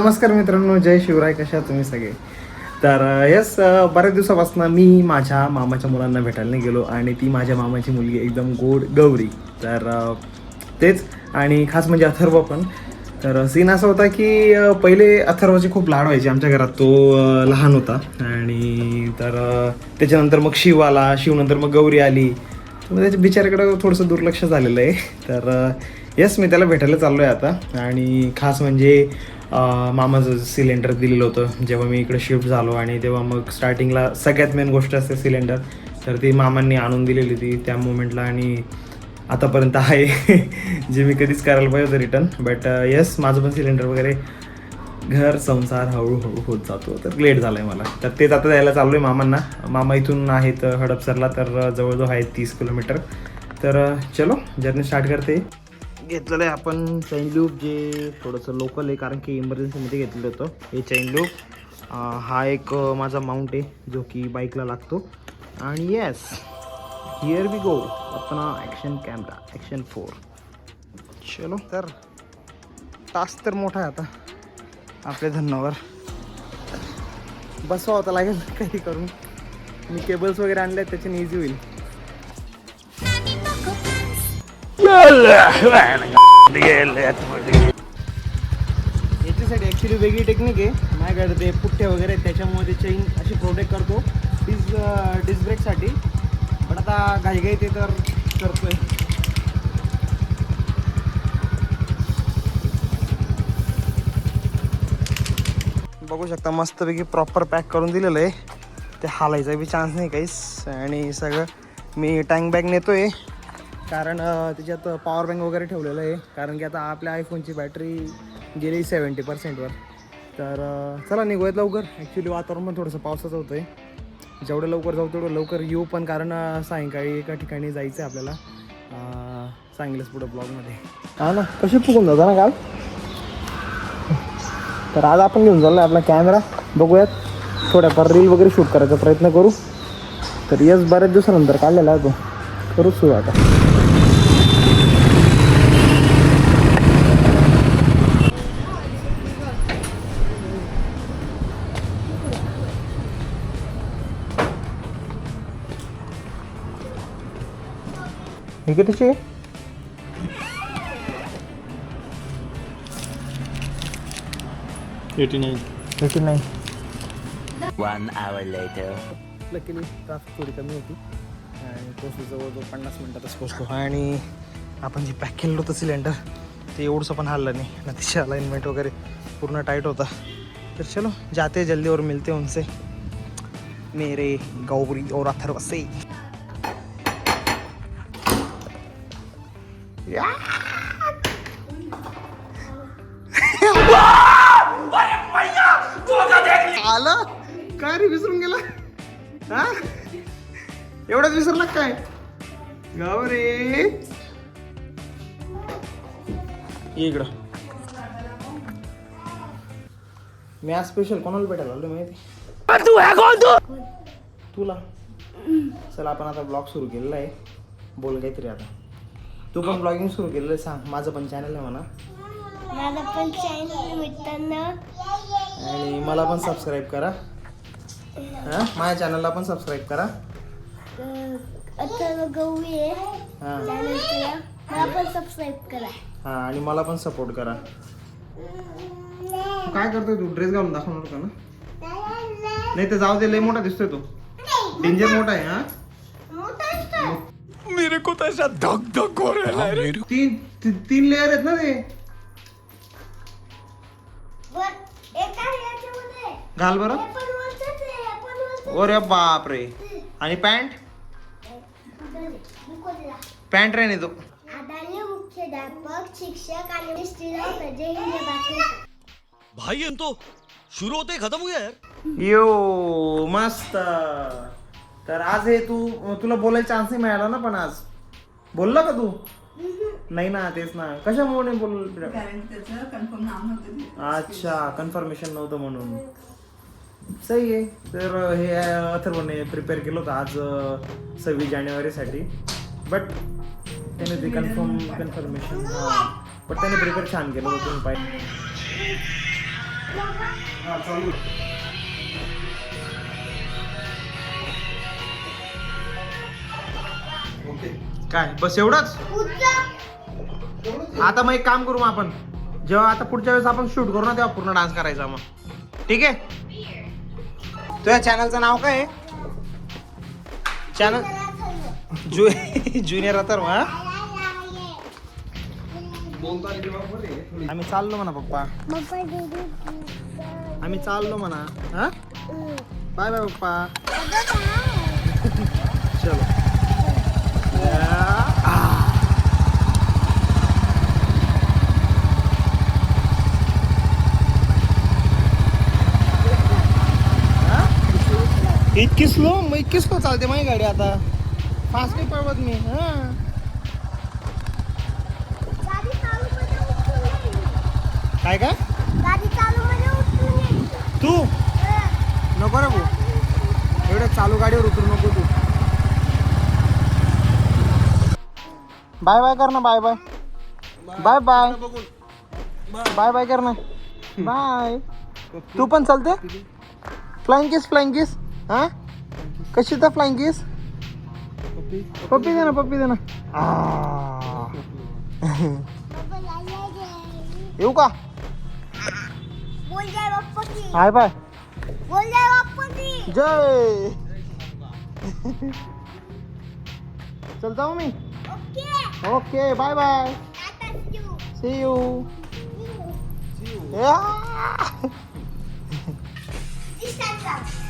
नमस्कार मित्रांनो, जय शिवराय. कशा तुम्ही सगळे? तर यस, बऱ्याच दिवसापासून मी माझ्या मामाच्या मुलांना भेटायला नाही गेलो आणि ती माझ्या मामाची मुलगी एकदम गोड गौरी. तर तेच, आणि खास म्हणजे अथर्व पण. तर सीन असा होता की पहिले अथर्वचे खूप लाड व्हायचे आमच्या घरात. तो लहान होता आणि तर त्याच्यानंतर मग शिव आला, शिवनंतर मग गौरी आली. तर त्याच्या बिचाऱ्याकडं थोडंसं दुर्लक्ष झालेलं आहे. तर येस, मी त्याला भेटायला चाललो आहे आता. आणि खास म्हणजे मामाचं सिलेंडर दिलेलं होतं जेव्हा मी इकडे शिफ्ट झालो, आणि तेव्हा मग स्टार्टिंगला सगळ्यात मेन गोष्ट असते सिलेंडर. तर ती मामांनी आणून दिलेली ती त्या मोमेंटला, आणि आतापर्यंत आहे जे मी कधीच करायला पाहिजे होतं रिटर्न. बट येस, माझं पण सिलेंडर वगैरे घर संसार हळूहळू होत जातो. तर लेट झालं आहे मला. तर तेच आता द्यायला चाललो आहे मामांना. मामा इथून आहेत हडपसरला, तर जवळजवळ आहे 30 किलोमीटर. तर चलो, जर्नी स्टार्ट करते. घेतलेलं आहे आपण चैन लूप, जे थोडंसं लोकल आहे कारण की इमर्जन्सीमध्ये घेतलेलं होतं हे चैन लूप. हा एक माझा माउंट आहे जो की बाईकला लागतो. आणि येस, हिअर वी गो, अपना ॲक्शन कॅमेरा ॲक्शन 4. चलो, तर टास्क तर मोठा आहे आता आपल्या धन्नावर. बसवा होता लागेल काही करून. मी केबल्स वगैरे आणले आहेत, त्याच्याने इझी होईल. याच्यासाठी ॲक्च्युली वेगळी टेक्निक आहे माझ्याकडे. ते पुठ्ठे वगैरे त्याच्यामुळे चेन अशी प्रोटेक्ट करतो डिस्क ब्रेकसाठी. पण आता घाई ते तर करतोय. बघू शकता मस्तपैकी प्रॉपर पॅक करून दिलेलं आहे. ते हालायचा बी चान्स नाही काहीच. आणि सगळं मी टँक बॅग नेतोय कारण त्याच्यात पॉवर बँक वगैरे ठेवलेलं आहे. कारण की आता आपल्या आयफोनची बॅटरी गेली 70%वर. तर चला निघूयात लवकर. ॲक्च्युली वातावरण पण थोडंसं पावसाचं होतं आहे. जेवढं लवकर जाऊ तेवढं लवकर येऊ पण, कारण सायंकाळी एका ठिकाणी जायचं आहे आपल्याला. सांगलीच पुढं ब्लॉगमध्ये. हा ना, कशी फुकून जाता ना काल. तर आज आपण घेऊन चाललो आहे आपला कॅमेरा. बघूयात, थोड्याफार रील वगैरे शूट करायचा प्रयत्न करू. तर यस, बऱ्याच दिवसानंतर काढलेला आहे तो. करू सुरू आता. हे कितीची आहे? 89. 89. 1 hour later. लकीली ट्राफिक थोडी कमी होती आणि पोचलो जवळजवळ 50 मिनटातच पोचलो. आणि आपण जे पॅक केलेलं होतं सिलेंडर ते एवढंसं पण हल्लं नाही ना. तिची अलाइनमेंट वगैरे पूर्ण टाईट होता. तर चलो, जाते जल्दी और मिलते उनसे, मेरे गौरी और अथर्व से. आलं काय रे, विसरून गेला? हा, एवढंच विसरला काय? गौरी ये इकडं. मी आज स्पेशल कोणाला भेटायला आलो माहिती? तू है कोण? तू तुला. चला, आपण आता ब्लॉग सुरू केलेला आहे. बोल काहीतरी आता. तू पण ब्लॉगिंग सुरू केलेलं आहे, सांग. माझं पण चॅनल आहे म्हणा. माझं पण चॅनल मित्रांनो, आणि मला पण सबस्क्राईब करा. हां, माझ्या चॅनलला पण सबस्क्राईब करा. अथर्व गवळी आहे हां चॅनलला, मला पण सबस्क्राईब करा. हां, आणि मला पण सपोर्ट करा. काय करतोय तू? ड्रेस घालून दाखवणार का ना? नाही तर जाऊ दे, लय मोठा दिसतोय तो. डेंजर मोठा आहे. हा, मेरे को तो ऐसा धक धक हो रहा है. तीन लेअर आहेत ना ते. घाल बरं. अरे बाप रे. आणि पॅन्ट पॅन्ट रे नाही तो. आदरणीय मुख्याध्यापक, शिक्षक आणि स्त्रीला जय हिंद बाकी. भाई हम तो शुरू होते खत्म हो गया यार. यो मस्त. तर आज हे तुला बोलायला चान्स नाही मिळाला ना, पण आज बोलला का तू? नाही ना, तेच ना. कशामुळे नाही बोल? अच्छा, कन्फर्मेशन नव्हतं म्हणून. सही आहे. तर हे अथर्वने प्रिपेअर केलं होतं आज 26 जानेवारीसाठी. बट त्याने ते कन्फर्मेशन पण त्याने प्रिपेअर छान केलं होतं. तुम्ही पाहिजे. हा, चालू. ओके. काय बस एवढंच. आता मग एक काम करू मग आपण, जेव्हा आता पुढच्या वेळेस आपण शूट करू ना तेव्हा पूर्ण डान्स करायचा मग, ठीक आहे. तुझ्या चॅनलचं नाव काय आहे? Channel junior Atharva. हा, आम्ही चाललो म्हणा पप्पा, आम्ही चाललो म्हणा. हा, बाय बाय पप्पा. चलो. इतकी स्लो, मग इतकी स्लो चालते माझी गाडी आता, फास्ट नाही पळवत मी. हा, काय काय तू नको रे भाऊ, एवढ्या चालू गाडीवर उतरू नको तू. बाय बाय कर ना, bye bye bye bye bye bye कर ना, बाय. तू पण चालते फ्लाइंग किस, फ्लाइंग किस. हा, कशी तर फ्लाइंग किस. पप्पी दे ना, पप्पी दे ना. येऊ का? Hi bye, Jay. चल जाऊ मी. Okay, bye bye, see you. This time,